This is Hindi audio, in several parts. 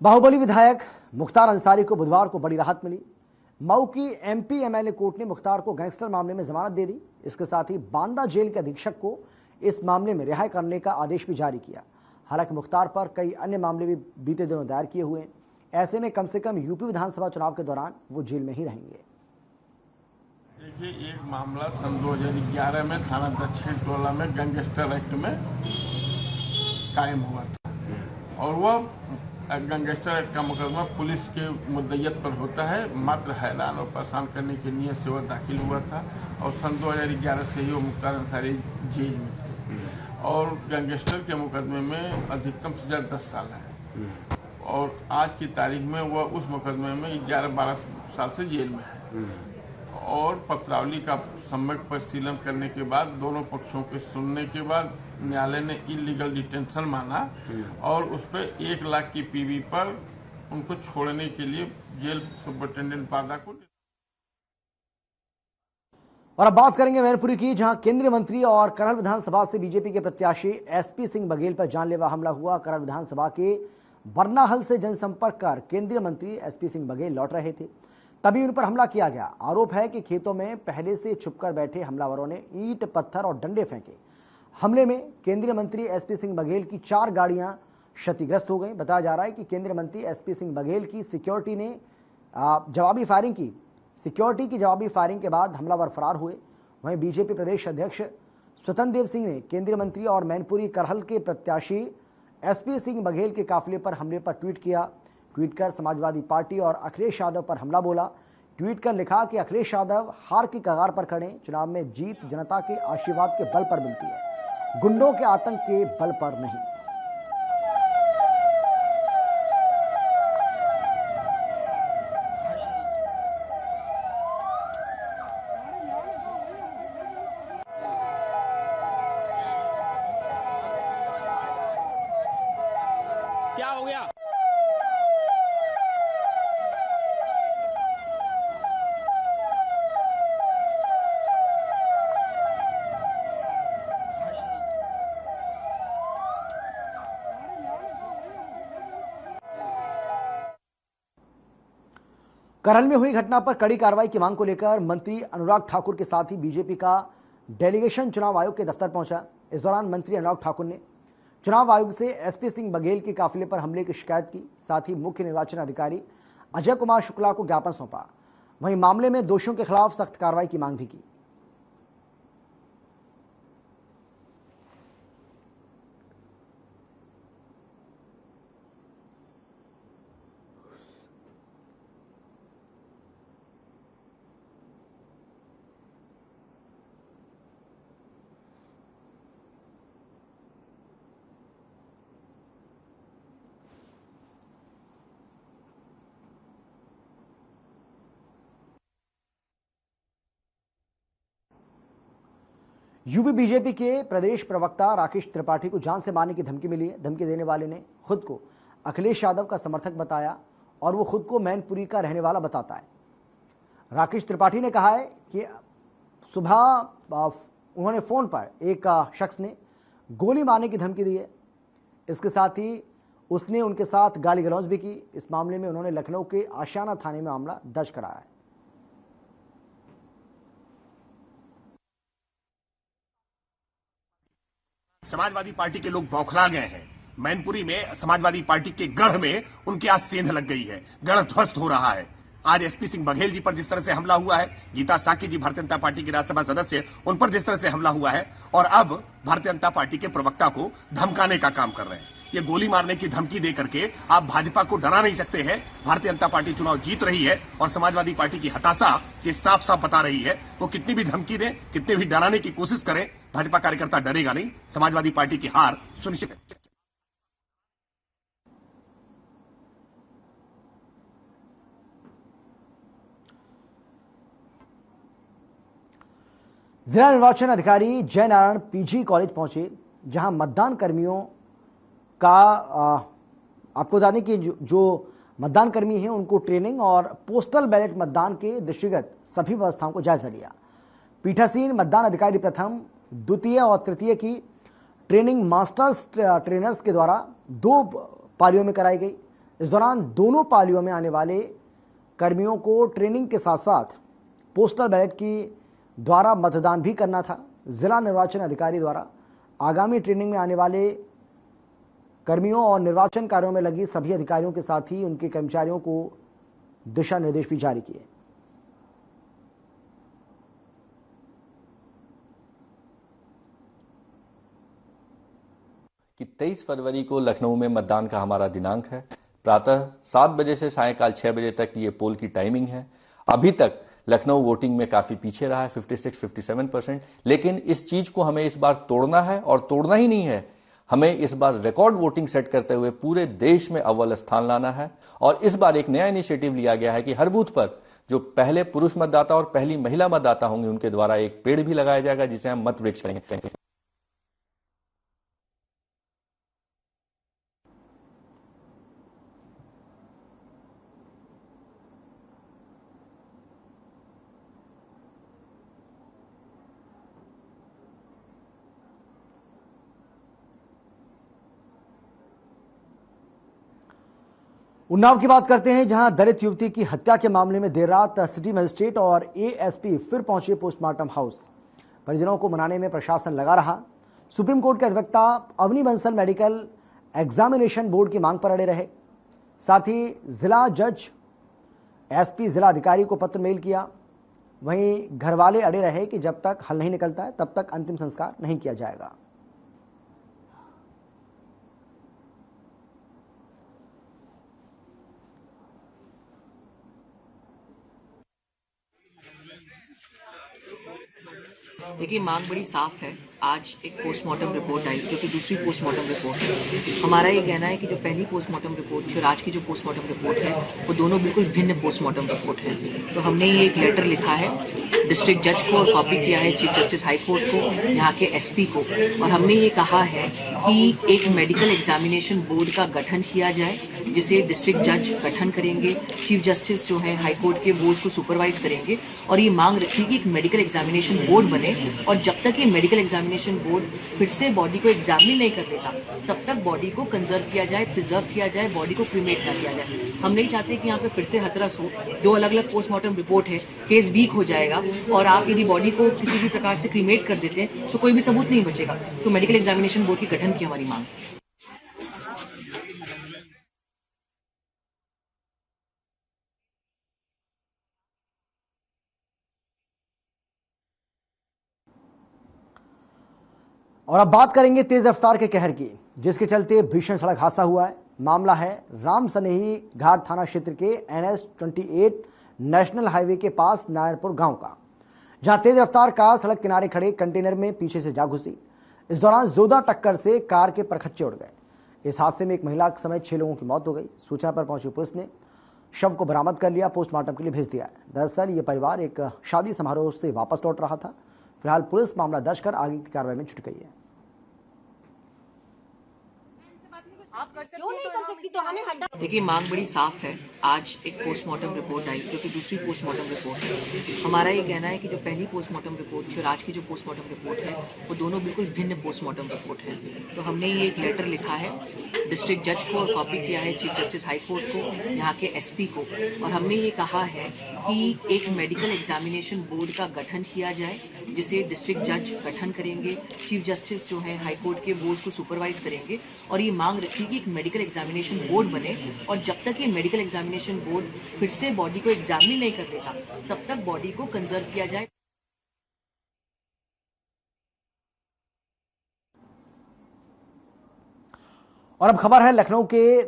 बाहुबली विधायक मुख्तार अंसारी को बुधवार को बड़ी राहत मिली। मऊ की एमपी एमएलए कोर्ट ने मुख्तार को गैंगस्टर मामले में जमानत दे दी। इसके साथ ही बांदा जेल के अधीक्षक को इस मामले में रिहाई करने का आदेश भी जारी किया। हालांकि मुख्तार पर कई अन्य मामले भी बीते दिनों दायर किए हुए हैं। ऐसे में कम से कम यूपी विधानसभा चुनाव के दौरान वो जेल में ही रहेंगे। देखिए, एक मामला सन 2011 में थाना दक्षिण टोला में गैंगस्टर एक्ट में कायम हुआ था और वह गैंगस्टर एक्ट का मुकदमा पुलिस के मुद्दइयत पर होता है। मात्र हैरान और परेशान करने की नीयत से वह दाखिल हुआ था और सन 2011 से ही वो मुख्तार अंसारी जेल में थे और गैंगस्टर के मुकदमे में अधिकतम सजा 10 साल है और आज की तारीख में वह उस मुकदमे में 11-12 साल से जेल में है। और पत्रावली का सम्यक परिशीलन करने के बाद दोनों पक्षों के सुनने के बाद न्यायालय ने इलीगल डिटेंशन माना और उस पर 1 लाख की पीवी पर उनको छोड़ने के लिए जेल सुपरिटेंडेंट बादा को। और अब बात करेंगे मैनपुरी की, जहां केंद्रीय मंत्री और करहल विधानसभा से बीजेपी के प्रत्याशी एसपी सिंह बघेल पर जानलेवा हमला हुआ। करहल विधानसभा के बरनाहल से जनसंपर्क कर केंद्रीय मंत्री एसपी सिंह बघेल लौट रहे थे, तभी उन पर हमला किया गया। आरोप है कि खेतों में पहले से छुपकर बैठे हमलावरों ने ईंट, पत्थर और डंडे फेंके। हमले में केंद्रीय मंत्री एसपी सिंह बघेल की 4 गाड़ियां क्षतिग्रस्त हो गई। बताया जा रहा है कि केंद्रीय मंत्री एसपी सिंह बघेल की सिक्योरिटी ने जवाबी फायरिंग की। सिक्योरिटी की जवाबी फायरिंग के बाद हमलावर फरार हुए। वहीं बीजेपी प्रदेश अध्यक्ष स्वतंत्र देव सिंह ने केंद्रीय मंत्री और मैनपुरी करहल के प्रत्याशी एसपी सिंह बघेल के काफिले पर हमले पर ट्वीट किया। ट्वीट कर समाजवादी पार्टी और अखिलेश यादव पर हमला बोला। ट्वीट कर लिखा कि अखिलेश यादव हार की कगार पर खड़े, चुनाव में जीत जनता के आशीर्वाद के बल पर मिलती है, गुंडों के आतंक के बल पर नहीं। क्या हो गया? करहल में हुई घटना पर कड़ी कार्रवाई की मांग को लेकर मंत्री अनुराग ठाकुर के साथ ही बीजेपी का डेलीगेशन चुनाव आयोग के दफ्तर पहुंचा। इस दौरान मंत्री अनुराग ठाकुर ने चुनाव आयोग से एसपी सिंह बघेल के काफिले पर हमले की शिकायत की। साथ ही मुख्य निर्वाचन अधिकारी अजय कुमार शुक्ला को ज्ञापन सौंपा। वहीं मामले में दोषियों के खिलाफ सख्त कार्रवाई की मांग भी की। यूपी बीजेपी के प्रदेश प्रवक्ता राकेश त्रिपाठी को जान से मारने की धमकी मिली है। धमकी देने वाले ने खुद को अखिलेश यादव का समर्थक बताया और वो खुद को मैनपुरी का रहने वाला बताता है। राकेश त्रिपाठी ने कहा है कि सुबह उन्होंने फोन पर एक शख्स ने गोली मारने की धमकी दी है। इसके साथ ही उसने उनके साथ गाली गलौज भी की। इस मामले में उन्होंने लखनऊ के आशियाना थाने में मामला दर्ज कराया है। समाजवादी पार्टी के लोग बौखला गए हैं। मैनपुरी में समाजवादी पार्टी के गढ़ में उनकी आज सेंध लग गई है, गढ़ ध्वस्त हो रहा है। आज एसपी सिंह बघेल जी पर जिस तरह से हमला हुआ है, गीता साकी जी भारतीय जनता पार्टी की राज्यसभा सदस्य, उन पर जिस तरह से हमला हुआ है और अब भारतीय जनता पार्टी के प्रवक्ता को धमकाने का काम कर रहे हैं। ये गोली मारने की धमकी दे करके आप भाजपा को डरा नहीं सकते हैं। भारतीय जनता पार्टी चुनाव जीत रही है और समाजवादी पार्टी की हताशा ये साफ साफ बता रही है। वो कितनी भी धमकी दें, कितने भी डराने की कोशिश करें, भाजपा कार्यकर्ता डरेगा नहीं। समाजवादी पार्टी की हार सुनिश्चित है। जिला निर्वाचन अधिकारी जय नारायण पीजी कॉलेज पहुंचे, जहां मतदान कर्मियों का आपको बता दें कि जो मतदान कर्मी हैं उनको ट्रेनिंग और पोस्टल बैलेट मतदान के दृष्टिगत सभी व्यवस्थाओं को जायजा लिया। पीठासीन मतदान अधिकारी प्रथम, द्वितीय और तृतीय की ट्रेनिंग मास्टर्स ट्रेनर्स के द्वारा 2 पारियों में कराई गई, इस दौरान दोनों पालियों में आने वाले कर्मियों को ट्रेनिंग के साथ साथ पोस्टल बैलेट की द्वारा मतदान भी करना था। जिला निर्वाचन अधिकारी द्वारा आगामी ट्रेनिंग में आने वाले कर्मियों और निर्वाचन कार्यों में लगी सभी अधिकारियों के साथ ही उनके कर्मचारियों को दिशा निर्देश भी जारी किए। कि 23 फरवरी को लखनऊ में मतदान का हमारा दिनांक है। प्रातः 7 बजे से सायंकाल 6 बजे तक ये पोल की टाइमिंग है। अभी तक लखनऊ वोटिंग में काफी पीछे रहा है, 56-57%। लेकिन इस चीज को हमें इस बार तोड़ना है, और तोड़ना ही नहीं है, हमें इस बार रिकॉर्ड वोटिंग सेट करते हुए पूरे देश में अव्वल स्थान लाना है। और इस बार एक नया इनिशिएटिव लिया गया है कि हर बूथ पर जो पहले पुरुष मतदाता और पहली महिला मतदाता होंगे उनके द्वारा एक पेड़ भी लगाया जाएगा, जिसे हम मत वृक्ष करेंगे। उन्नाव की बात करते हैं, जहां दलित युवती की हत्या के मामले में देर रात सिटी मजिस्ट्रेट और एएसपी फिर पहुंचे पोस्टमार्टम हाउस। परिजनों को मनाने में प्रशासन लगा रहा। सुप्रीम कोर्ट के अधिवक्ता Avani Bansal medical examination board की मांग पर अड़े रहे। साथ ही जिला जज एसपी जिला अधिकारी को पत्र मेल किया। वहीं घर वाले अड़े रहे कि जब तक हल नहीं निकलता है तब तक अंतिम संस्कार नहीं किया जाएगा। देखिए, मांग बड़ी साफ है। आज एक पोस्टमार्टम रिपोर्ट आई जो कि दूसरी पोस्टमार्टम रिपोर्ट है। हमारा ये कहना है कि जो पहली पोस्टमार्टम रिपोर्ट थी और आज की जो पोस्टमार्टम रिपोर्ट है वो दोनों बिल्कुल भिन्न पोस्टमार्टम रिपोर्ट है। तो हमने ये एक लेटर लिखा है डिस्ट्रिक्ट जज को और कॉपी किया है चीफ जस्टिस हाई कोर्ट को, यहाँ के एसपी को, और हमने ये कहा है कि एक मेडिकल एग्जामिनेशन बोर्ड का गठन किया जाए जिसे डिस्ट्रिक्ट जज गठन करेंगे, चीफ जस्टिस जो है हाई कोर्ट के वो उसको सुपरवाइज करेंगे। और ये मांग रखी कि एक मेडिकल एग्जामिनेशन बोर्ड बने, और जब तक ये मेडिकल एग्जामिनेशन बोर्ड फिर से बॉडी को एग्जामिन नहीं कर लेता तब तक बॉडी को कंजर्व किया जाए, प्रिजर्व किया जाए, बॉडी को क्रीमेट ना किया जाए। हम नहीं चाहते कि यहाँ पे फिर से हथरस हो। दो अलग अलग पोस्टमार्टम रिपोर्ट है, केस वीक हो जाएगा, और आप यदि बॉडी को किसी भी प्रकार से क्रीमेट कर देते हैं तो कोई भी सबूत नहीं बचेगा। तो मेडिकल एग्जामिनेशन बोर्ड के गठन की हमारी मांग। और अब बात करेंगे तेज रफ्तार के कहर की, जिसके चलते भीषण सड़क हादसा हुआ है। मामला है राम सनेही घाट थाना क्षेत्र के NH-28 नेशनल हाईवे के पास नारायणपुर गांव का, जहां तेज रफ्तार कार सड़क किनारे खड़े कंटेनर में पीछे से जा घुसी। इस दौरान जोरदार टक्कर से कार के परखच्चे उड़ गए। इस हादसे में एक महिला समेत 6 लोगों की मौत हो गई। सूचना पर पहुंची पुलिस ने शव को बरामद कर लिया, पोस्टमार्टम के लिए भेज दिया है। दरअसल ये परिवार एक शादी समारोह से वापस लौट रहा था। फिलहाल पुलिस मामला दर्ज कर आगे की कार्रवाई में जुट गई है। देखिए, मांग बड़ी साफ है। आज एक पोस्टमार्टम रिपोर्ट आई जो कि दूसरी पोस्टमार्टम रिपोर्ट है। हमारा ये कहना है कि जो पहली पोस्टमार्टम रिपोर्ट थी और आज की जो पोस्टमार्टम रिपोर्ट है वो दोनों बिल्कुल भिन्न पोस्टमार्टम रिपोर्ट है। तो हमने ये एक लेटर लिखा है डिस्ट्रिक्ट जज को और कॉपी किया है चीफ जस्टिस हाई कोर्ट को, यहाँ के एसपी को, और हमने ये कहा है कि एक मेडिकल एग्जामिनेशन बोर्ड का गठन किया जाए जिसे डिस्ट्रिक्ट जज गठन करेंगे, चीफ जस्टिस जो है हाई कोर्ट के वो उसको सुपरवाइज करेंगे। और ये मांग रखी कि एक मेडिकल एग्जामिनेशन बोर्ड बने, और जब तक ये मेडिकल एग्जामिनेशन बोर्ड फिर से बॉडी को एग्जामिन नहीं कर लेता तब तक बॉडी को कंजर्व किया जाए। और अब खबर है लखनऊ के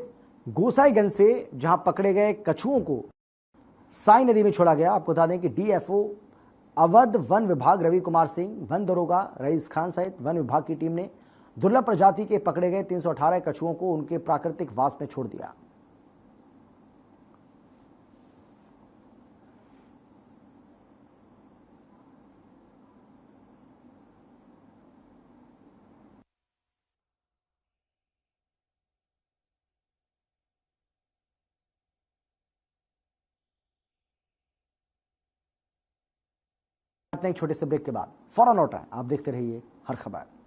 गोसाईगंज से, जहां पकड़े गए कछुओं को साई नदी में छोड़ा गया। आपको बता दें कि डीएफओ अवध वन विभाग रवि कुमार सिंह, वन दरोगा रईस खान सहित वन विभाग की टीम ने दुर्लभ प्रजाति के पकड़े गए 318 कछुओं को उनके प्राकृतिक वास में छोड़ दिया। एक छोटे से ब्रेक के बाद फौरन लौट आए। आप देखते रहिए हर खबर।